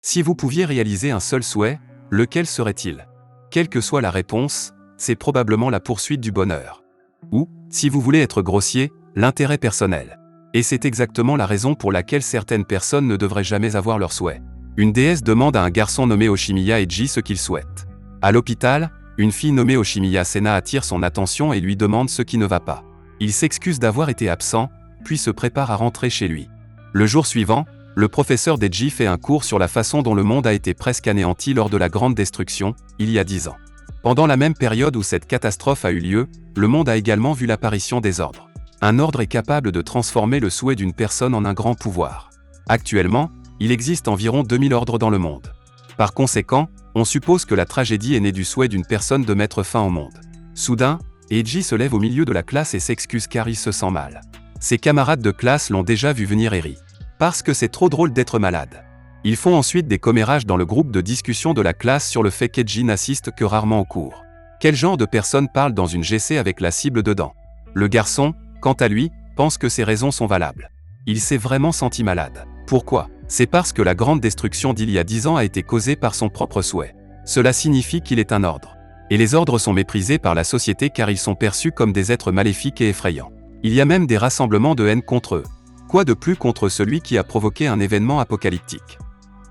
Si vous pouviez réaliser un seul souhait, lequel serait-il? Quelle que soit la réponse, c'est probablement la poursuite du bonheur. Ou, si vous voulez être grossier, l'intérêt personnel. Et c'est exactement la raison pour laquelle certaines personnes ne devraient jamais avoir leur souhait. Une déesse demande à un garçon nommé Oshimiya Eiji ce qu'il souhaite. À l'hôpital, une fille nommée Oshimiya Sena attire son attention et lui demande ce qui ne va pas. Il s'excuse d'avoir été absent, puis se prépare à rentrer chez lui. Le jour suivant, le professeur Deji fait un cours sur la façon dont le monde a été presque anéanti lors de la Grande Destruction, il y a 10 ans. Pendant la même période où cette catastrophe a eu lieu, le monde a également vu l'apparition des ordres. Un ordre est capable de transformer le souhait d'une personne en un grand pouvoir. Actuellement, il existe environ 2000 ordres dans le monde. Par conséquent, on suppose que la tragédie est née du souhait d'une personne de mettre fin au monde. Soudain, Eiji se lève au milieu de la classe et s'excuse car il se sent mal. Ses camarades de classe l'ont déjà vu venir et rient. Parce que c'est trop drôle d'être malade. Ils font ensuite des commérages dans le groupe de discussion de la classe sur le fait qu'Eiji n'assiste que rarement aux cours. Quel genre de personne parle dans une GC avec la cible dedans? Le garçon, quant à lui, pense que ses raisons sont valables. Il s'est vraiment senti malade. Pourquoi? C'est parce que la grande destruction d'il y a 10 ans a été causée par son propre souhait. Cela signifie qu'il est un ordre. Et les ordres sont méprisés par la société car ils sont perçus comme des êtres maléfiques et effrayants. Il y a même des rassemblements de haine contre eux. Quoi de plus contre celui qui a provoqué un événement apocalyptique?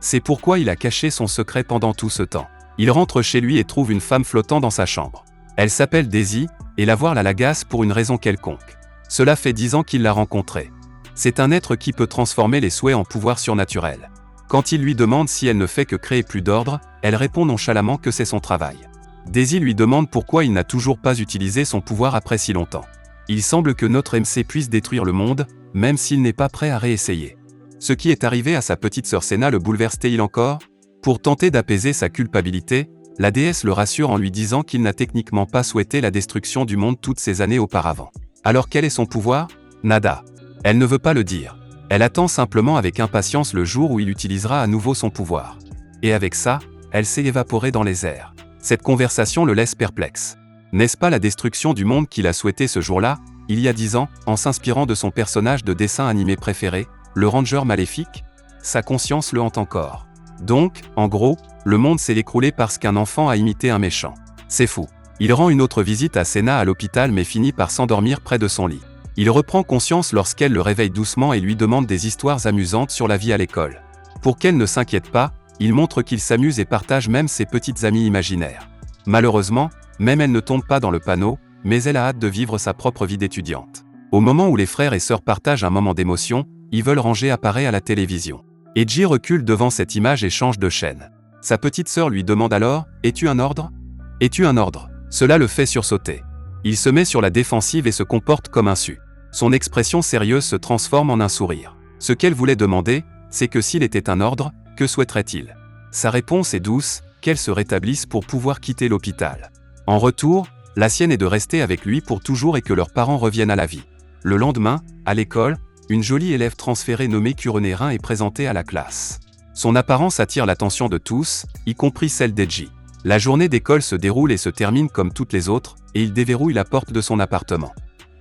C'est pourquoi il a caché son secret pendant tout ce temps. Il rentre chez lui et trouve une femme flottant dans sa chambre. Elle s'appelle Daisy, et la voir l'agace pour une raison quelconque. Cela fait 10 ans qu'il l'a rencontrée. C'est un être qui peut transformer les souhaits en pouvoir surnaturel. Quand il lui demande si elle ne fait que créer plus d'ordre, elle répond nonchalamment que c'est son travail. Daisy lui demande pourquoi il n'a toujours pas utilisé son pouvoir après si longtemps. Il semble que notre MC puisse détruire le monde, même s'il n'est pas prêt à réessayer. Ce qui est arrivé à sa petite sœur Sena le bouleverse-t-il encore? Pour tenter d'apaiser sa culpabilité, la déesse le rassure en lui disant qu'il n'a techniquement pas souhaité la destruction du monde toutes ces années auparavant. Alors quel est son pouvoir? Nada. Elle ne veut pas le dire. Elle attend simplement avec impatience le jour où il utilisera à nouveau son pouvoir. Et avec ça, elle s'est évaporée dans les airs. Cette conversation le laisse perplexe. N'est-ce pas la destruction du monde qu'il a souhaité ce jour-là, il y a 10 ans, en s'inspirant de son personnage de dessin animé préféré, le Ranger maléfique? Sa conscience le hante encore. Donc, en gros, le monde s'est écroulé parce qu'un enfant a imité un méchant. C'est fou. Il rend une autre visite à Sena à l'hôpital mais finit par s'endormir près de son lit. Il reprend conscience lorsqu'elle le réveille doucement et lui demande des histoires amusantes sur la vie à l'école. Pour qu'elle ne s'inquiète pas, il montre qu'il s'amuse et partage même ses petites amies imaginaires. Malheureusement, même elle ne tombe pas dans le panneau, mais elle a hâte de vivre sa propre vie d'étudiante. Au moment où les frères et sœurs partagent un moment d'émotion, ils veulent ranger apparaît à la télévision. Eiji recule devant cette image et change de chaîne. Sa petite sœur lui demande alors « Es-tu un ordre ?»« Es-tu un ordre ?» Cela le fait sursauter. Il se met sur la défensive et se comporte comme un su. Son expression sérieuse se transforme en un sourire. Ce qu'elle voulait demander, c'est que s'il était un ordre, que souhaiterait-il? Sa réponse est douce, qu'elle se rétablisse pour pouvoir quitter l'hôpital. En retour, la sienne est de rester avec lui pour toujours et que leurs parents reviennent à la vie. Le lendemain, à l'école, une jolie élève transférée nommée Kuronerin est présentée à la classe. Son apparence attire l'attention de tous, y compris celle d'Eiji. La journée d'école se déroule et se termine comme toutes les autres, et il déverrouille la porte de son appartement.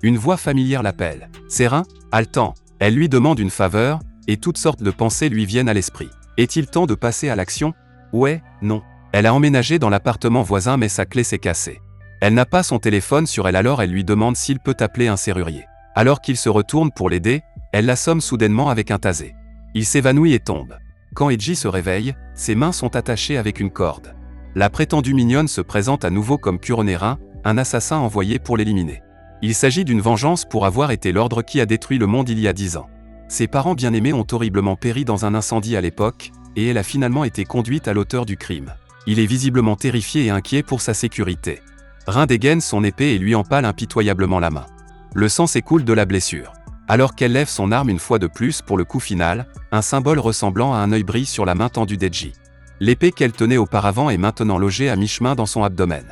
Une voix familière l'appelle. « Serin, haletant !» Elle lui demande une faveur, et toutes sortes de pensées lui viennent à l'esprit. Est-il temps de passer à l'action? Ouais, non. Elle a emménagé dans l'appartement voisin mais sa clé s'est cassée. Elle n'a pas son téléphone sur elle alors elle lui demande s'il peut appeler un serrurier. Alors qu'il se retourne pour l'aider, elle l'assomme soudainement avec un tasé. Il s'évanouit et tombe. Quand Eiji se réveille, ses mains sont attachées avec une corde. La prétendue mignonne se présente à nouveau comme Kuronerin, un assassin envoyé pour l'éliminer. Il s'agit d'une vengeance pour avoir été l'ordre qui a détruit le monde il y a 10 ans. Ses parents bien-aimés ont horriblement péri dans un incendie à l'époque, et elle a finalement été conduite à l'auteur du crime. Il est visiblement terrifié et inquiet pour sa sécurité. Rin dégaine son épée et lui empale impitoyablement la main. Le sang s'écoule de la blessure. Alors qu'elle lève son arme une fois de plus pour le coup final, un symbole ressemblant à un œil brille sur la main tendue d'Eiji. L'épée qu'elle tenait auparavant est maintenant logée à mi-chemin dans son abdomen.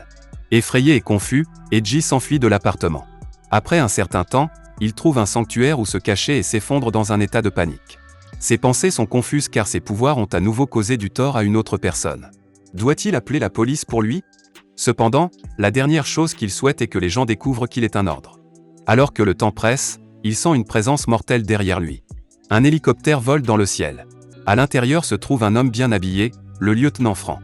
Effrayé et confus, Eiji s'enfuit de l'appartement. Après un certain temps, il trouve un sanctuaire où se cacher et s'effondre dans un état de panique. Ses pensées sont confuses car ses pouvoirs ont à nouveau causé du tort à une autre personne. Doit-il appeler la police pour lui? Cependant, la dernière chose qu'il souhaite est que les gens découvrent qu'il est un ordre. Alors que le temps presse, il sent une présence mortelle derrière lui. Un hélicoptère vole dans le ciel. À l'intérieur se trouve un homme bien habillé, le lieutenant Franc.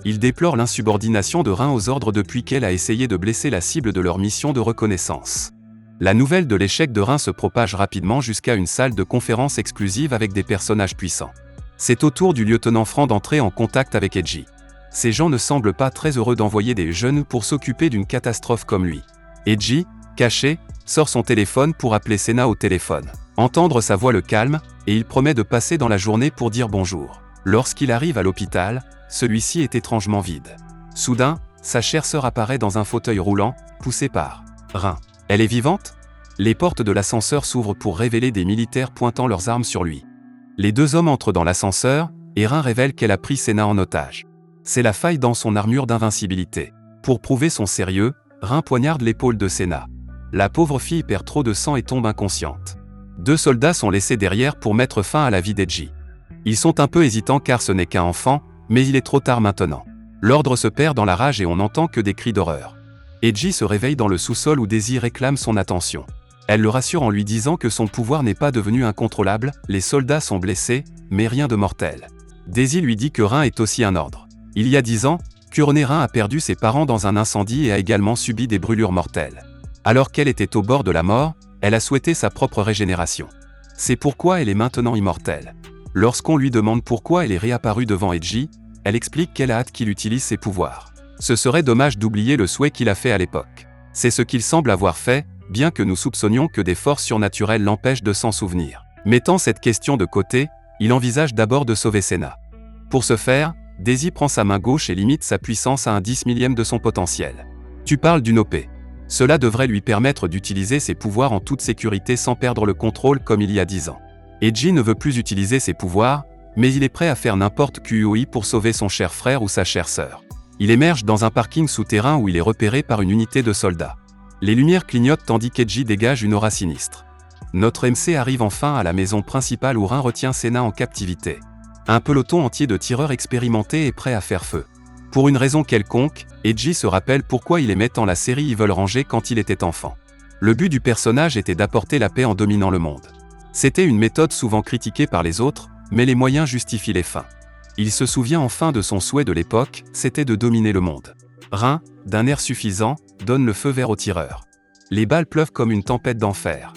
Il déplore l'insubordination de Rhin aux ordres depuis qu'elle a essayé de blesser la cible de leur mission de reconnaissance. La nouvelle de l'échec de Rhin se propage rapidement jusqu'à une salle de conférence exclusive avec des personnages puissants. C'est au tour du lieutenant Franc d'entrer en contact avec Edgy. Ces gens ne semblent pas très heureux d'envoyer des jeunes pour s'occuper d'une catastrophe comme lui. Edgy, caché, sort son téléphone pour appeler Senna au téléphone. Entendre sa voix le calme, et il promet de passer dans la journée pour dire bonjour. Lorsqu'il arrive à l'hôpital, celui-ci est étrangement vide. Soudain, sa chère sœur apparaît dans un fauteuil roulant, poussée par Rhin. Elle est vivante ? Les portes de l'ascenseur s'ouvrent pour révéler des militaires pointant leurs armes sur lui. Les deux hommes entrent dans l'ascenseur, et Rhin révèle qu'elle a pris Senna en otage. C'est la faille dans son armure d'invincibilité. Pour prouver son sérieux, Rhin poignarde l'épaule de Senna. La pauvre fille perd trop de sang et tombe inconsciente. 2 soldats sont laissés derrière pour mettre fin à la vie d'Edgy. Ils sont un peu hésitants car ce n'est qu'un enfant, mais il est trop tard maintenant. L'ordre se perd dans la rage et on n'entend que des cris d'horreur. Edgy se réveille dans le sous-sol où Daisy réclame son attention. Elle le rassure en lui disant que son pouvoir n'est pas devenu incontrôlable, les soldats sont blessés, mais rien de mortel. Daisy lui dit que Rhin est aussi un ordre. Il y a 10 ans, Kurné Rhin a perdu ses parents dans un incendie et a également subi des brûlures mortelles. Alors qu'elle était au bord de la mort, elle a souhaité sa propre régénération. C'est pourquoi elle est maintenant immortelle. Lorsqu'on lui demande pourquoi elle est réapparue devant Edgy, elle explique qu'elle a hâte qu'il utilise ses pouvoirs. Ce serait dommage d'oublier le souhait qu'il a fait à l'époque. C'est ce qu'il semble avoir fait, bien que nous soupçonnions que des forces surnaturelles l'empêchent de s'en souvenir. Mettant cette question de côté, il envisage d'abord de sauver Senna. Pour ce faire, Daisy prend sa main gauche et limite sa puissance à un 10 millième de son potentiel. Tu parles d'une OP. Cela devrait lui permettre d'utiliser ses pouvoirs en toute sécurité sans perdre le contrôle comme il y a 10 ans. Edgy ne veut plus utiliser ses pouvoirs, mais il est prêt à faire n'importe quoi pour sauver son cher frère ou sa chère sœur. Il émerge dans un parking souterrain où il est repéré par une unité de soldats. Les lumières clignotent tandis qu'Edgy dégage une aura sinistre. Notre MC arrive enfin à la maison principale où Rhin retient Senna en captivité. Un peloton entier de tireurs expérimentés est prêt à faire feu. Pour une raison quelconque, Edgy se rappelle pourquoi il aimait tant la série Evil Ranger quand il était enfant. Le but du personnage était d'apporter la paix en dominant le monde. C'était une méthode souvent critiquée par les autres, mais les moyens justifient les fins. Il se souvient enfin de son souhait de l'époque, c'était de dominer le monde. Rhin, d'un air suffisant, donne le feu vert aux tireurs. Les balles pleuvent comme une tempête d'enfer.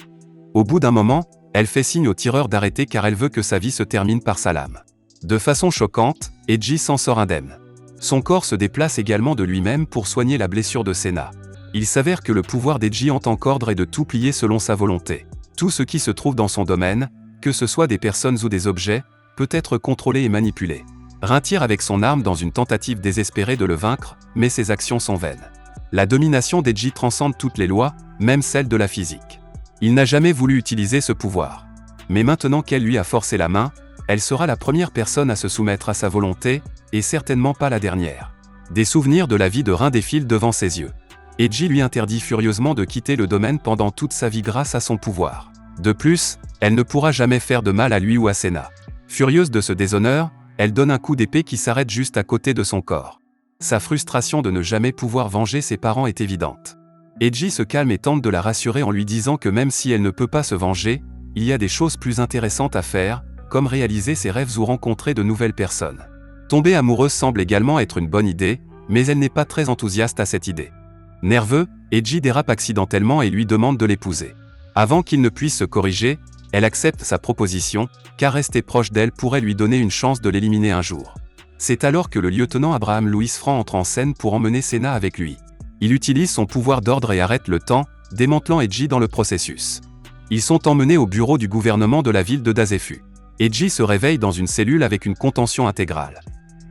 Au bout d'un moment, elle fait signe aux tireurs d'arrêter car elle veut que sa vie se termine par sa lame. De façon choquante, Edgy s'en sort indemne. Son corps se déplace également de lui-même pour soigner la blessure de Senna. Il s'avère que le pouvoir d'Edgy en tant qu'ordre est de tout plier selon sa volonté. Tout ce qui se trouve dans son domaine, que ce soit des personnes ou des objets, peut être contrôlé et manipulé. Rhin tire avec son arme dans une tentative désespérée de le vaincre, mais ses actions sont vaines. La domination d'Edgy transcende toutes les lois, même celle de la physique. Il n'a jamais voulu utiliser ce pouvoir. Mais maintenant qu'elle lui a forcé la main, elle sera la première personne à se soumettre à sa volonté, et certainement pas la dernière. Des souvenirs de la vie de Rhin défilent devant ses yeux. Edgy lui interdit furieusement de quitter le domaine pendant toute sa vie grâce à son pouvoir. De plus, elle ne pourra jamais faire de mal à lui ou à Senna. Furieuse de ce déshonneur, elle donne un coup d'épée qui s'arrête juste à côté de son corps. Sa frustration de ne jamais pouvoir venger ses parents est évidente. Edgy se calme et tente de la rassurer en lui disant que même si elle ne peut pas se venger, il y a des choses plus intéressantes à faire, comme réaliser ses rêves ou rencontrer de nouvelles personnes. Tomber amoureuse semble également être une bonne idée, mais elle n'est pas très enthousiaste à cette idée. Nerveux, Edgy dérape accidentellement et lui demande de l'épouser. Avant qu'il ne puisse se corriger, elle accepte sa proposition, car rester proche d'elle pourrait lui donner une chance de l'éliminer un jour. C'est alors que le lieutenant Abraham Louis Franc entre en scène pour emmener Senna avec lui. Il utilise son pouvoir d'ordre et arrête le temps, démantelant Edgy dans le processus. Ils sont emmenés au bureau du gouvernement de la ville de Dazéfu. Edgy se réveille dans une cellule avec une contention intégrale.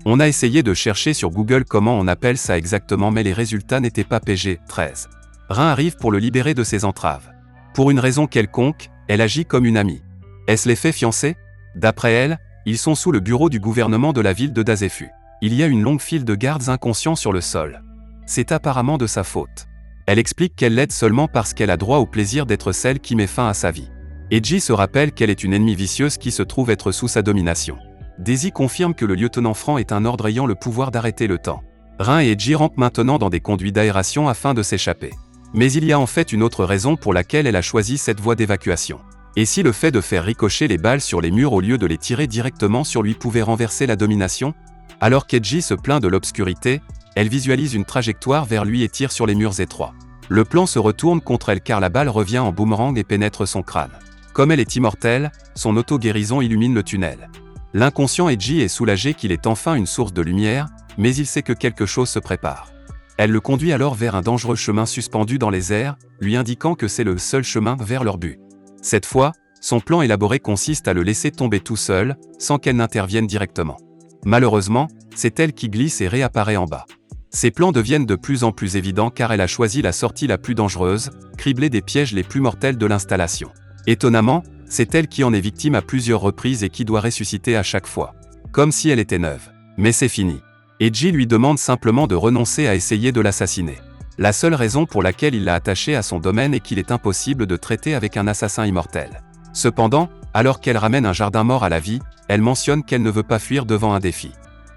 On a essayé de chercher sur Google comment on appelle ça exactement mais les résultats n'étaient pas PG-13. Rhin arrive pour le libérer de ses entraves. Pour une raison quelconque, elle agit comme une amie. Est-ce l'effet fiancé ? D'après elle, ils sont sous le bureau du gouvernement de la ville de Dazéfu. Il y a une longue file de gardes inconscients sur le sol. C'est apparemment de sa faute. Elle explique qu'elle l'aide seulement parce qu'elle a droit au plaisir d'être celle qui met fin à sa vie. Edgy se rappelle qu'elle est une ennemie vicieuse qui se trouve être sous sa domination. Daisy confirme que le lieutenant Franc est un ordre ayant le pouvoir d'arrêter le temps. Rhin et Edgy rampent maintenant dans des conduits d'aération afin de s'échapper. Mais il y a en fait une autre raison pour laquelle elle a choisi cette voie d'évacuation. Et si le fait de faire ricocher les balles sur les murs au lieu de les tirer directement sur lui pouvait renverser la domination? Alors qu'Edgy se plaint de l'obscurité, elle visualise une trajectoire vers lui et tire sur les murs étroits. Le plan se retourne contre elle car la balle revient en boomerang et pénètre son crâne. Comme elle est immortelle, son auto-guérison illumine le tunnel. L'inconscient Edgy est soulagé qu'il est enfin une source de lumière, mais il sait que quelque chose se prépare. Elle le conduit alors vers un dangereux chemin suspendu dans les airs, lui indiquant que c'est le seul chemin vers leur but. Cette fois, son plan élaboré consiste à le laisser tomber tout seul, sans qu'elle n'intervienne directement. Malheureusement, c'est elle qui glisse et réapparaît en bas. Ses plans deviennent de plus en plus évidents car elle a choisi la sortie la plus dangereuse, criblée des pièges les plus mortels de l'installation. Étonnamment, c'est elle qui en est victime à plusieurs reprises et qui doit ressusciter à chaque fois. Comme si elle était neuve. Mais c'est fini. Edgy lui demande simplement de renoncer à essayer de l'assassiner. La seule raison pour laquelle il l'a attaché à son domaine est qu'il est impossible de traiter avec un assassin immortel. Cependant, alors qu'elle ramène un jardin mort à la vie, elle mentionne qu'elle ne veut pas fuir devant un défi.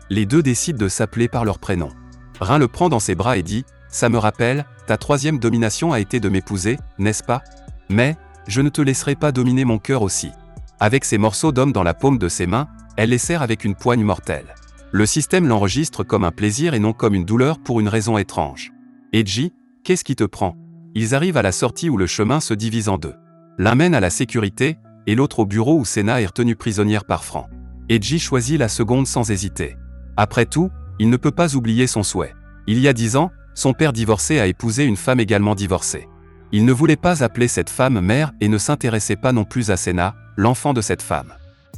Les deux décident de s'appeler par leur prénom. Rin le prend dans ses bras et dit « Ça me rappelle, ta troisième domination a été de m'épouser, n'est-ce pas? Mais, je ne te laisserai pas dominer mon cœur aussi. » Avec ses morceaux d'homme dans la paume de ses mains, elle les serre avec une poigne mortelle. Le système l'enregistre comme un plaisir et non comme une douleur pour une raison étrange. Edgy, qu'est-ce qui te prend? Ils arrivent à la sortie où le chemin se divise en deux. L'un mène à la sécurité, et l'autre au bureau où Senna est retenue prisonnière par Franc. Edgy choisit la seconde sans hésiter. Après tout, il ne peut pas oublier son souhait. Il y a 10 ans, son père divorcé a épousé une femme également divorcée. Il ne voulait pas appeler cette femme mère et ne s'intéressait pas non plus à Senna, l'enfant de cette femme.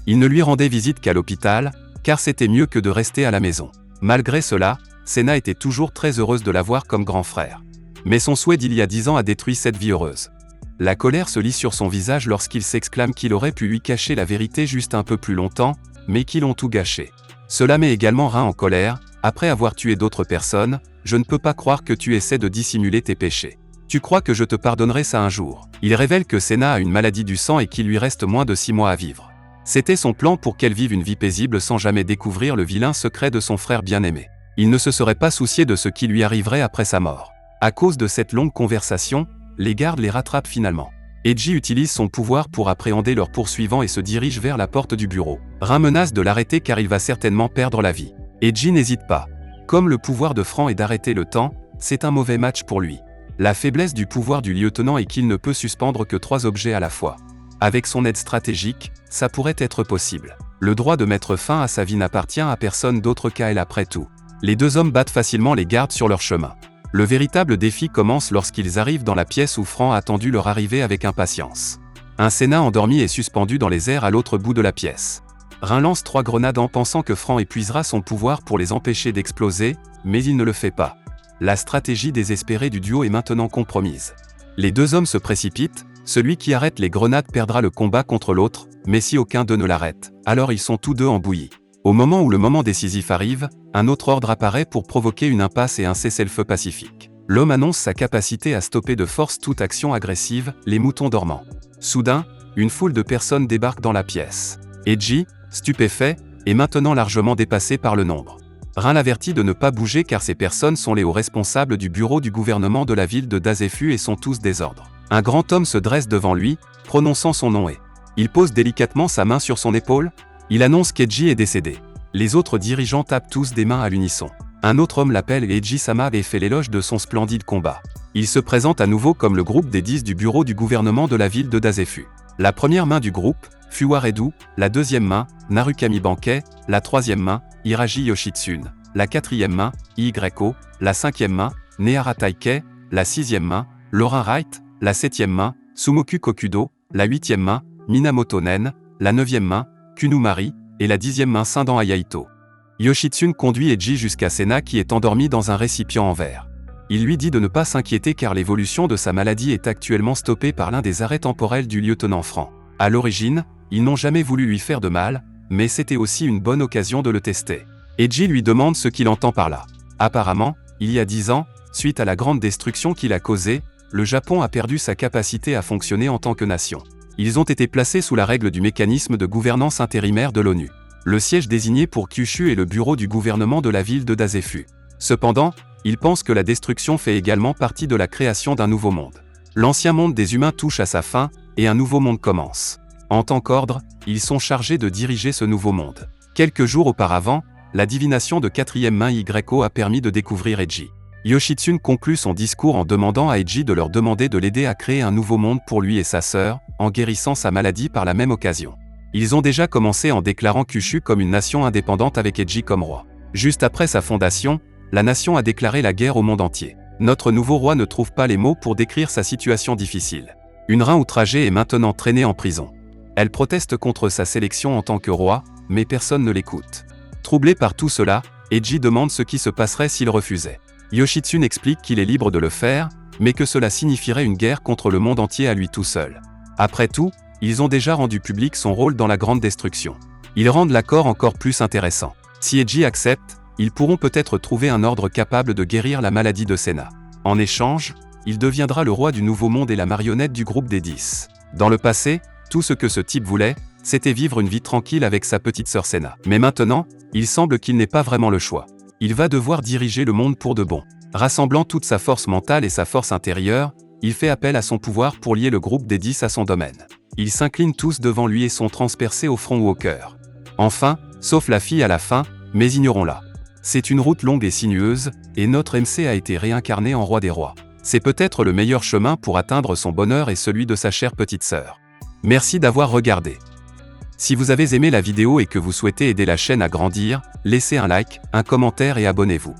Il ne lui rendait visite qu'à l'hôpital, car c'était mieux que de rester à la maison. Malgré cela, Senna était toujours très heureuse de l'avoir comme grand frère. Mais son souhait d'il y a 10 ans a détruit cette vie heureuse. La colère se lit sur son visage lorsqu'il s'exclame qu'il aurait pu lui cacher la vérité juste un peu plus longtemps, mais qu'ils l'ont tout gâché. Cela met également Rin en colère. Après avoir tué d'autres personnes, je ne peux pas croire que tu essaies de dissimuler tes péchés. Tu crois que je te pardonnerai ça un jour? Il révèle que Senna a une maladie du sang et qu'il lui reste moins de 6 mois à vivre. C'était son plan pour qu'elle vive une vie paisible sans jamais découvrir le vilain secret de son frère bien-aimé. Il ne se serait pas soucié de ce qui lui arriverait après sa mort. À cause de cette longue conversation, les gardes les rattrapent finalement. Edgy utilise son pouvoir pour appréhender leurs poursuivants et se dirige vers la porte du bureau. Rin menace de l'arrêter car il va certainement perdre la vie. Edgy n'hésite pas. Comme le pouvoir de Franc est d'arrêter le temps, c'est un mauvais match pour lui. La faiblesse du pouvoir du lieutenant est qu'il ne peut suspendre que 3 objets à la fois. Avec son aide stratégique, ça pourrait être possible. Le droit de mettre fin à sa vie n'appartient à personne d'autre qu'à elle après tout. Les deux hommes battent facilement les gardes sur leur chemin. Le véritable défi commence lorsqu'ils arrivent dans la pièce où Franc a attendu leur arrivée avec impatience. Un Senna endormi est suspendu dans les airs à l'autre bout de la pièce. Rin lance 3 grenades en pensant que Franc épuisera son pouvoir pour les empêcher d'exploser, mais il ne le fait pas. La stratégie désespérée du duo est maintenant compromise. Les deux hommes se précipitent, celui qui arrête les grenades perdra le combat contre l'autre, mais si aucun d'eux ne l'arrête, alors ils sont tous deux en bouillie. Au moment où le moment décisif arrive, un autre ordre apparaît pour provoquer une impasse et un cessez-le-feu pacifique. L'homme annonce sa capacité à stopper de force toute action agressive, les moutons dormants. Soudain, une foule de personnes débarque dans la pièce. Edgy, stupéfait, est maintenant largement dépassé par le nombre. Rin l'avertit de ne pas bouger car ces personnes sont les hauts responsables du bureau du gouvernement de la ville de Dazéfu et sont tous désordres. Un grand homme se dresse devant lui, prononçant son nom et il pose délicatement sa main sur son épaule. Il annonce qu'Edgy est décédé. Les autres dirigeants tapent tous des mains à l'unisson. Un autre homme l'appelle Edgy-sama et fait l'éloge de son splendide combat. Il se présente à nouveau comme le groupe des 10 du bureau du gouvernement de la ville de Dazéfu. La première main du groupe, Fuwaredu, la deuxième main, Narukami Bankai, la troisième main, Hiraji Yoshitsune, la quatrième main, Yko, la cinquième main, Nehara Taikei, la sixième main, Laurin Wright, la septième main, Sumoku Kokudo, la huitième main, Minamoto Nen, la neuvième main, Kunumari, et la 10e main Sendan Ayaito. Yoshitsune conduit Edgy jusqu'à Senna qui est endormi dans un récipient en verre. Il lui dit de ne pas s'inquiéter car l'évolution de sa maladie est actuellement stoppée par l'un des arrêts temporels du lieutenant Franc. À l'origine, ils n'ont jamais voulu lui faire de mal, mais c'était aussi une bonne occasion de le tester. Edgy lui demande ce qu'il entend par là. Apparemment, il y a 10 ans, suite à la grande destruction qu'il a causée, le Japon a perdu sa capacité à fonctionner en tant que nation. Ils ont été placés sous la règle du mécanisme de gouvernance intérimaire de l'ONU. Le siège désigné pour Kyushu est le bureau du gouvernement de la ville de Dazéfu. Cependant, ils pensent que la destruction fait également partie de la création d'un nouveau monde. L'ancien monde des humains touche à sa fin, et un nouveau monde commence. En tant qu'ordre, ils sont chargés de diriger ce nouveau monde. Quelques jours auparavant, la divination de quatrième main Yko a permis de découvrir Eiji. Yoshitsune conclut son discours en demandant à Eiji de leur demander de l'aider à créer un nouveau monde pour lui et sa sœur, en guérissant sa maladie par la même occasion. Ils ont déjà commencé en déclarant Kyushu comme une nation indépendante avec Eiji comme roi. Juste après sa fondation, la nation a déclaré la guerre au monde entier. Notre nouveau roi ne trouve pas les mots pour décrire sa situation difficile. Une reine outragée est maintenant traînée en prison. Elle proteste contre sa sélection en tant que roi, mais personne ne l'écoute. Troublé par tout cela, Eiji demande ce qui se passerait s'il refusait. Yoshitsune explique qu'il est libre de le faire, mais que cela signifierait une guerre contre le monde entier à lui tout seul. Après tout, ils ont déjà rendu public son rôle dans la grande destruction. Ils rendent l'accord encore plus intéressant. Si Eiji accepte, ils pourront peut-être trouver un ordre capable de guérir la maladie de Senna. En échange, il deviendra le roi du nouveau monde et la marionnette du groupe des 10. Dans le passé, tout ce que ce type voulait, c'était vivre une vie tranquille avec sa petite sœur Senna. Mais maintenant, il semble qu'il n'ait pas vraiment le choix. Il va devoir diriger le monde pour de bon. Rassemblant toute sa force mentale et sa force intérieure, il fait appel à son pouvoir pour lier le groupe des 10 à son domaine. Ils s'inclinent tous devant lui et sont transpercés au front ou au cœur. Enfin, sauf la fille à la fin, mais ignorons-la. C'est une route longue et sinueuse, et notre MC a été réincarné en roi des rois. C'est peut-être le meilleur chemin pour atteindre son bonheur et celui de sa chère petite sœur. Merci d'avoir regardé. Si vous avez aimé la vidéo et que vous souhaitez aider la chaîne à grandir, laissez un like, un commentaire et abonnez-vous.